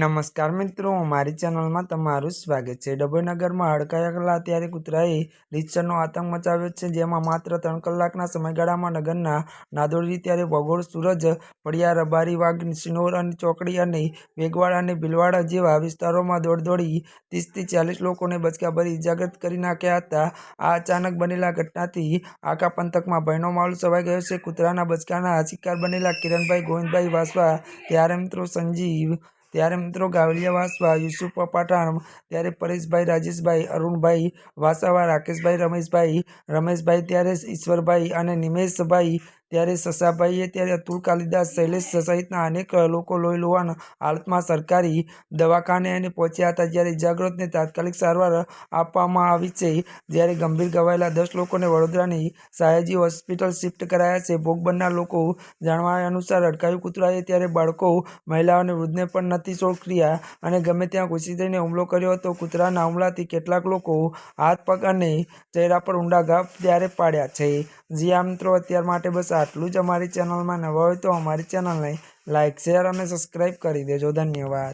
નમસ્કાર મિત્રો, મારી ચેનલમાં તમારું સ્વાગત છે। ડભોઈનગરમાં હડકાયેલા ત્યારે કૂતરાએ રીતસરનો આતંક મચાવ્યો છે, જેમાં માત્ર 3 કલાકના સમયગાળામાં નગરના નાદોડી ત્યારે ભગોળ, સૂરજ ફળિયા, રબારી, વાઘ, સિનોર અને ચોકડી અને વેગવાડા અને ભીલવાડા જેવા વિસ્તારોમાં દોડી 30 થી 40 લોકોને બચકાભરી ઇજાગ્રસ્ત કરી નાખ્યા હતા। આ અચાનક બનેલા ઘટનાથી આખા પંથકમાં ભયનો માહોલ છવાઈ ગયો છે। કૂતરાના બચકાના શિકાર બનેલા કિરણભાઈ ગોવિંદભાઈ વાસવા, ત્યારે મિત્રો સંજીવ, ત્યારે મિત્રો ગાવલિયા વાસવા, યુસુફ પઠાણ, ત્યારે પરેશભાઈ, રાજેશભાઈ, અરુણભાઈ વાસવા, રાકેશભાઈ, રમેશભાઈ, ત્યારે ઈશ્વરભાઈ અને નિમેશભાઈ, ત્યારે સસાભાઈએ, ત્યારે અતુલ કાલિદાસ, શૈલેષ સહિતના અનેક લોકો લોહીલુહાણ હાલતમાં સરકારી દવાખાને અને પહોંચ્યા હતા, જ્યારે ઇજાગ્રસ્તને તાત્કાલિક સારવાર આપવામાં આવી છે, જ્યારે ગંભીર ઘવાયેલા 10 લોકોને વડોદરાની સયાજી હોસ્પિટલ શિફ્ટ કરાયા છે। ભોગ બનનાર લોકો જણાવ્યા અનુસાર હડકાયું કૂતરાએ ત્યારે બાળકો, મહિલાઓ અને વૃદ્ધને પણ નથી છોડ્યા અને ગમે ત્યાં ઘૂસી જઈને હુમલો કર્યો હતો। કૂતરાના હુમલાથી કેટલાક લોકો હાથ, પગ અને ચહેરા પર ઊંડા ઘા ત્યારે પાડ્યા છે। જી હા મિત્રો, અત્યાર માટે બસ આટલું જ। અમારી ચેનલમાં નવા હોય તો અમારી ચેનલને લાઇક, શેર અને સબસ્ક્રાઈબ કરી દેજો। ધન્યવાદ।